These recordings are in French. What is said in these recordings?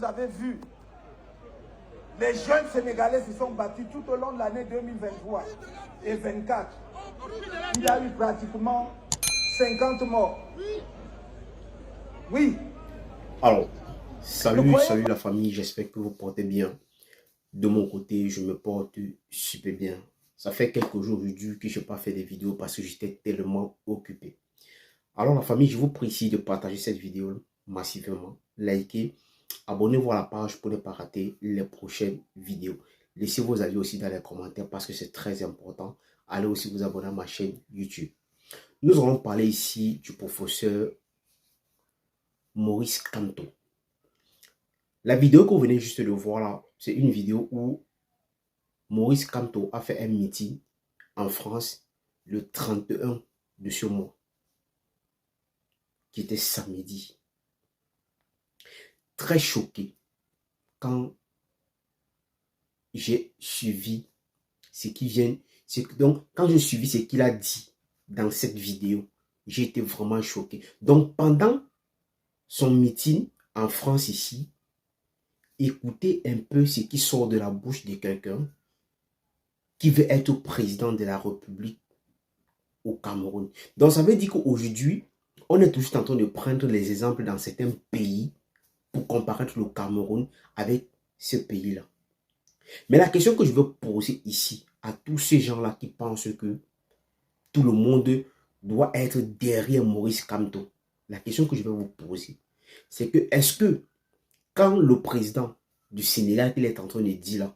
vous avez vu, les jeunes Sénégalais se sont battus tout au long de l'année 2023 et 2024. Il y a eu pratiquement 50 morts. Oui. Alors, salut la famille, j'espère que vous portez bien. De mon côté, je me porte super bien. Ça fait quelques jours aujourd'hui que je n'ai pas fait des vidéos parce que j'étais tellement occupé. Alors la famille, je vous prie ici de partager cette vidéo massivement, liker, abonnez-vous à la page pour ne pas rater les prochaines vidéos. Laissez vos avis aussi dans les commentaires parce que c'est très important. Allez aussi vous abonner à ma chaîne YouTube. Nous allons parler ici du professeur Maurice Kamto. La vidéo que vous venez juste de voir là, c'est une vidéo où Maurice Kamto a fait un meeting en France le 31 de ce mois, qui était samedi. Très choqué quand j'ai suivi ce qui vient. Donc, quand j'ai suivi ce qu'il a dit dans cette vidéo, j'ai été vraiment choqué. Donc, pendant son meeting en France ici, écoutez un peu ce qui sort de la bouche de quelqu'un qui veut être président de la République au Cameroun. Donc, ça veut dire qu'aujourd'hui, on est toujours en train de prendre les exemples dans certains pays pour comparer le Cameroun avec ce pays-là. Mais la question que je veux poser ici à tous ces gens-là qui pensent que tout le monde doit être derrière Maurice Kamto, la question que je vais vous poser, c'est que est-ce que quand le président du Sénégal qu'il est en train de dire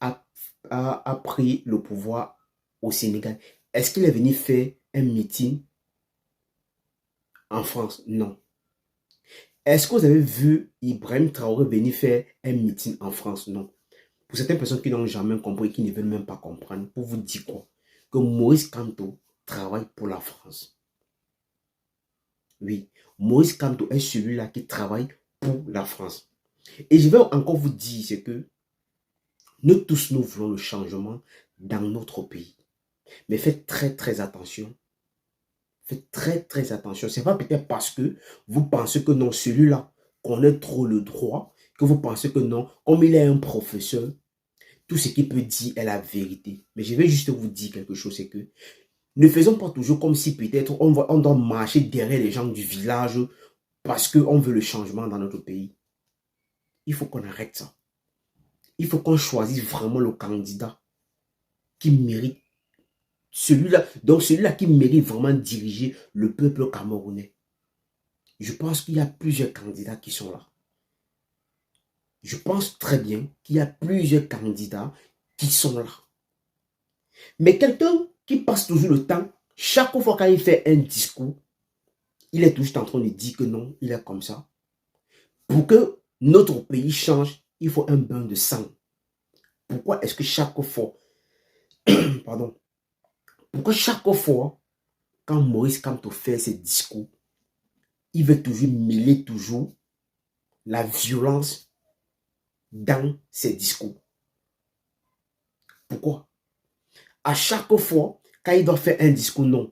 là a pris le pouvoir au Sénégal, est-ce qu'il est venu faire un meeting en France? Non. Est-ce que vous avez vu Ibrahim Traoré venir faire un meeting en France? Non. Pour certaines personnes qui n'ont jamais compris, qui ne veulent même pas comprendre, pour vous dire quoi? Que Maurice Kamto travaille pour la France. Oui, Maurice Kamto est celui-là qui travaille pour la France. Et je vais encore vous dire, c'est que nous tous, nous voulons le changement dans notre pays. Mais faites très attention. Faites très attention. Ce n'est pas peut-être parce que vous pensez que non, celui-là connaît trop le droit, que vous pensez que non, comme il est un professeur, tout ce qu'il peut dire est la vérité. Mais je vais juste vous dire quelque chose, c'est que ne faisons pas toujours comme si peut-être on doit marcher derrière les gens du village parce qu'on veut le changement dans notre pays. Il faut qu'on arrête ça. Il faut qu'on choisisse vraiment le candidat qui mérite. Celui-là qui mérite vraiment diriger le peuple camerounais. Je pense qu'il y a plusieurs candidats qui sont là. Je pense très bien qu'il y a plusieurs candidats qui sont là. Mais quelqu'un qui passe toujours le temps, chaque fois qu'il fait un discours, il est toujours en train de dire que non, il est comme ça. Pour que notre pays change, il faut un bain de sang. Pourquoi est-ce que chaque fois, pardon, pourquoi chaque fois, quand Maurice Kamto fait ses discours, il veut toujours mêler toujours la violence dans ses discours? Pourquoi? À chaque fois, quand il doit faire un discours, non,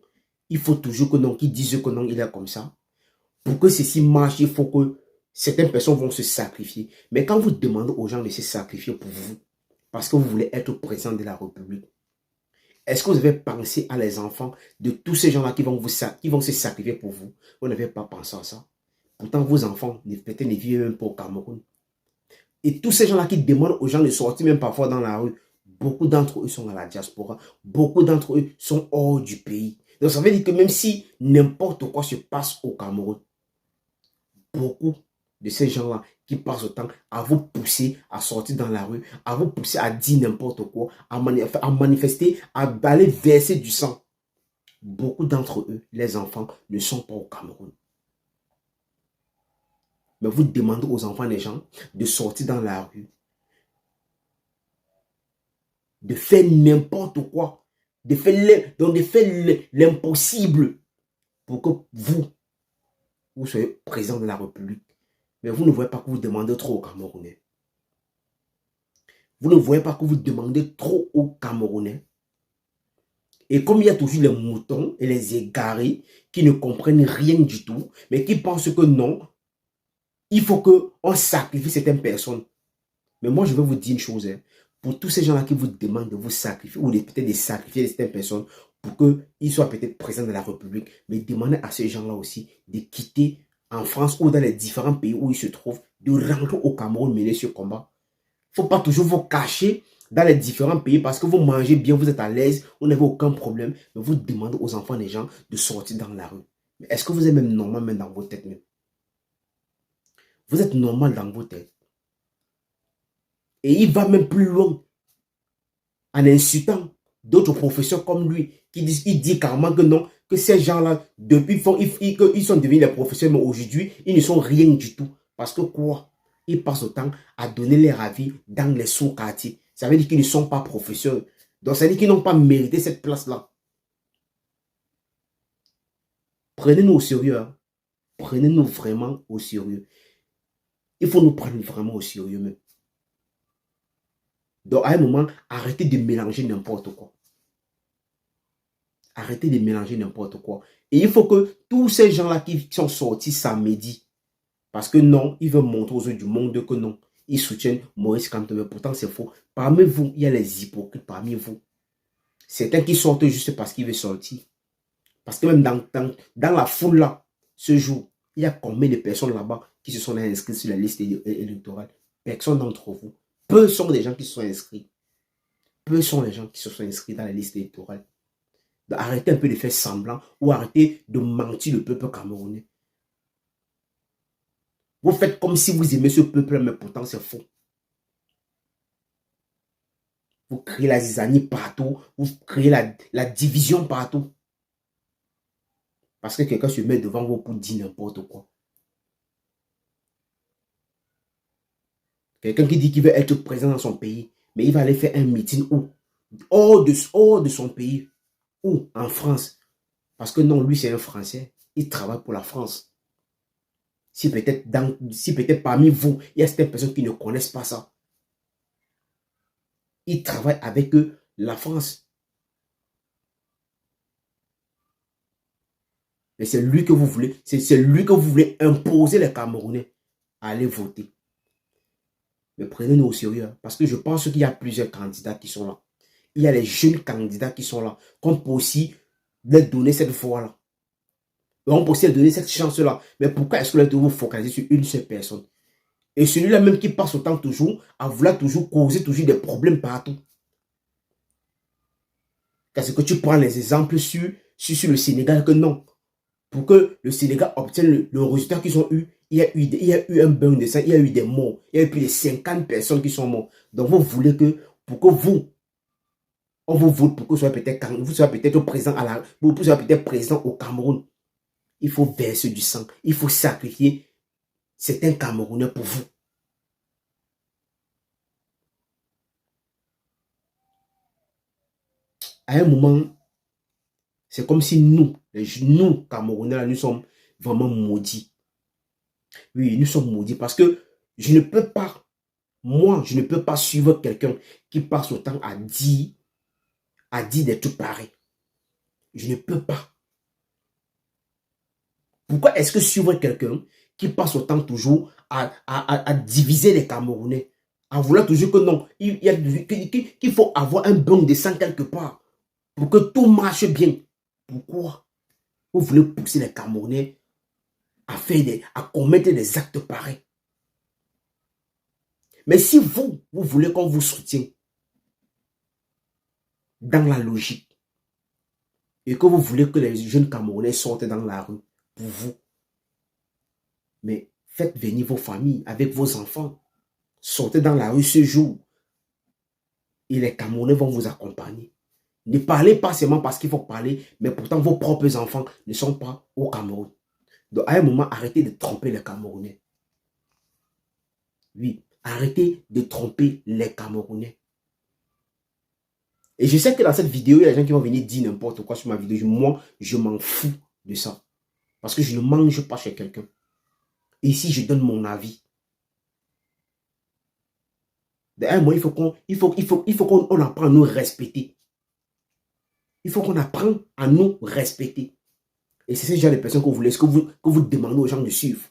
il faut toujours que non, qu'il dise que non, il est comme ça. Pour que ceci marche, il faut que certaines personnes vont se sacrifier. Mais quand vous demandez aux gens de se sacrifier pour vous, parce que vous voulez être président de la République, est-ce que vous avez pensé à les enfants de tous ces gens-là qui vont se sacrifier pour vous? Vous n'avez pas pensé à ça. Pourtant, vos enfants, peut-être ne vivent même pas au Cameroun. Et tous ces gens-là qui demandent aux gens de sortir même parfois dans la rue, beaucoup d'entre eux sont à la diaspora. Beaucoup d'entre eux sont hors du pays. Donc ça veut dire que même si n'importe quoi se passe au Cameroun, beaucoup de ces gens-là qui passent le temps à vous pousser à sortir dans la rue, à vous pousser à dire n'importe quoi, à manifester, à aller verser du sang. Beaucoup d'entre eux, les enfants, ne sont pas au Cameroun. Mais vous demandez aux enfants des gens de sortir dans la rue, de faire n'importe quoi, de faire l'impossible pour que vous soyez président de la République. Mais vous ne voyez pas que vous demandez trop aux Camerounais. Vous ne voyez pas que vous demandez trop aux Camerounais. Et comme il y a toujours les moutons et les égarés qui ne comprennent rien du tout, mais qui pensent que non, il faut qu'on sacrifie certaines personnes. Mais moi, je vais vous dire une chose. Hein. Pour tous ces gens-là qui vous demandent de vous sacrifier, ou peut-être de sacrifier certaines personnes pour qu'ils soient peut-être présents dans la République, mais demandez à ces gens-là aussi de quitter en France ou dans les différents pays où ils se trouvent, de rentrer au Cameroun mener ce combat. Il ne faut pas toujours vous cacher dans les différents pays parce que vous mangez bien, vous êtes à l'aise, vous n'avez aucun problème, mais vous demandez aux enfants des gens de sortir dans la rue. Mais est-ce que vous êtes même normal même dans vos têtes même? Vous êtes normal dans vos têtes. Et il va même plus loin en insultant d'autres professeurs comme lui, il dit carrément que non, que ces gens-là, depuis ils sont devenus des professeurs, mais aujourd'hui, ils ne sont rien du tout. Parce que quoi? Ils passent le temps à donner leur avis dans les sous-quartiers. Ça veut dire qu'ils ne sont pas professeurs. Donc ça veut dire qu'ils n'ont pas mérité cette place-là. Prenez-nous au sérieux. Hein. Prenez-nous vraiment au sérieux. Il faut nous prendre vraiment au sérieux même. Donc, à un moment, arrêtez de mélanger n'importe quoi. Arrêtez de mélanger n'importe quoi. Et il faut que tous ces gens-là qui sont sortis samedi, parce que non, ils veulent montrer aux yeux du monde que non, ils soutiennent Moïse Kamto. Mais pourtant, c'est faux. Parmi vous, il y a les hypocrites parmi vous. Certains qui sortent juste parce qu'ils veulent sortir. Parce que même dans la foule là, ce jour, il y a combien de personnes là-bas qui se sont inscrites sur la liste électorale? Personne d'entre vous. Peu sont les gens qui se sont inscrits. Peu sont les gens qui se sont inscrits dans la liste électorale. Donc, arrêtez un peu de faire semblant ou arrêtez de mentir le peuple camerounais. Vous faites comme si vous aimez ce peuple, mais pourtant c'est faux. Vous créez la zizanie partout, vous créez la division partout. Parce que quelqu'un se met devant vous pour dire n'importe quoi. Quelqu'un qui dit qu'il veut être présent dans son pays, mais il va aller faire un meeting où? Hors de son pays. Où? En France. Parce que non, lui c'est un Français. Il travaille pour la France. Si peut-être parmi vous, il y a certaines personnes qui ne connaissent pas ça. Il travaille avec eux, la France. Mais c'est lui que vous voulez, imposer les Camerounais à aller voter. Mais prenez-nous au sérieux, hein, parce que je pense qu'il y a plusieurs candidats qui sont là. Il y a les jeunes candidats qui sont là, qu'on peut aussi leur donner cette voie-là. On peut aussi leur donner cette chance-là. Mais pourquoi est-ce que vous devez vous focaliser sur une seule personne? Et celui-là même qui passe autant toujours à vouloir toujours causer toujours des problèmes partout. Parce que tu prends les exemples sur le Sénégal que non. Pour que le Sénégal obtienne le résultat qu'ils ont eu, il y a eu un bain de sang, il y a eu des morts. Il y a eu plus de 50 personnes qui sont mortes. Donc vous voulez que, pour que on vous vote pour que vous soyez peut-être présent vous soyez peut-être présent au Cameroun. Il faut verser du sang. Il faut sacrifier certains Camerounais pour vous. À un moment, c'est comme si nous Camerounais, nous sommes vraiment maudits. Oui, nous sommes maudits parce que je ne peux pas suivre quelqu'un qui passe autant à dire des trucs pareils. Je ne peux pas. Pourquoi est-ce que suivre quelqu'un qui passe autant toujours à diviser les Camerounais, à vouloir toujours que non, qu'il faut avoir un bain de sang quelque part pour que tout marche bien. Pourquoi vous voulez pousser les Camerounais à commettre des actes pareils? Mais si vous voulez qu'on vous soutienne dans la logique et que vous voulez que les jeunes Camerounais sortent dans la rue pour vous, mais faites venir vos familles avec vos enfants. Sortez dans la rue ce jour et les Camerounais vont vous accompagner. Ne parlez pas seulement parce qu'il faut parler, mais pourtant vos propres enfants ne sont pas au Cameroun. Donc à un moment, arrêtez de tromper les Camerounais. Oui, arrêtez de tromper les Camerounais. Et je sais que dans cette vidéo, il y a des gens qui vont venir dire n'importe quoi sur ma vidéo. Moi, je m'en fous de ça. Parce que je ne mange pas chez quelqu'un. Et ici, je donne mon avis. Moi, il faut qu'on apprenne à nous respecter. Il faut qu'on apprenne à nous respecter. Et c'est ce genre de personnes que vous voulez, que vous demandez aux gens de suivre.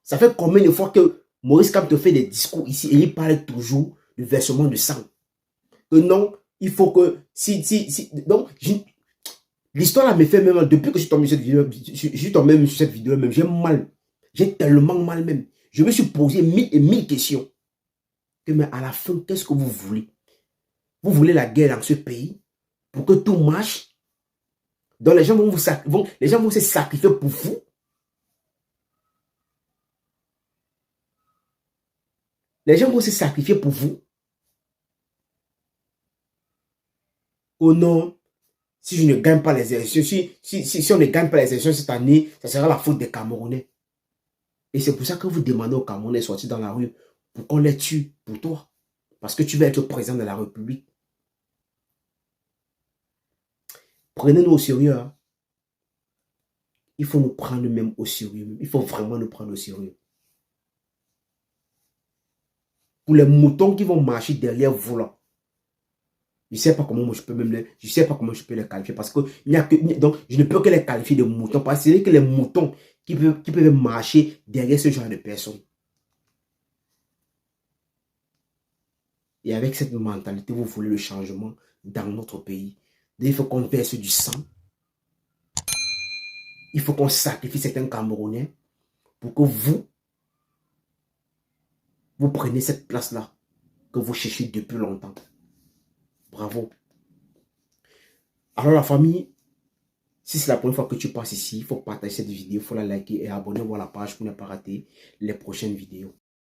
Ça fait combien de fois que Maurice Kamto te fait des discours ici et il parle toujours du versement de sang. Que non, il faut que... donc, l'histoire là me fait même... Depuis que je suis tombé sur cette vidéo, je suis tombé même sur cette vidéo même, j'ai mal. J'ai tellement mal même. Je me suis posé 1000 et 1000 questions. Mais à la fin, qu'est-ce que vous voulez? Vous voulez la guerre dans ce pays pour que tout marche? Donc les gens vont se sacrifier pour vous. Les gens vont se sacrifier pour vous. Oh non, si je ne gagne pas les élections, si on ne gagne pas les élections cette année, ça sera la faute des Camerounais. Et c'est pour ça que vous demandez aux Camerounais de sortir dans la rue pour qu'on les tue pour toi. Parce que tu vas être président de la République. Prenez-nous au sérieux. Hein. Il faut nous prendre même au sérieux. Il faut vraiment nous prendre au sérieux. Pour les moutons qui vont marcher derrière vous là. Je ne sais pas comment je peux les qualifier parce que donc je ne peux que les qualifier de moutons parce que c'est que les moutons qui peuvent marcher derrière ce genre de personnes. Et avec cette mentalité, vous voulez le changement dans notre pays. Il faut qu'on verse du sang. Il faut qu'on sacrifie certains Camerounais pour que vous preniez cette place-là que vous cherchez depuis longtemps. Bravo. Alors la famille, si c'est la première fois que tu passes ici, il faut partager cette vidéo, il faut la liker et abonner-vous à la page pour ne pas rater les prochaines vidéos.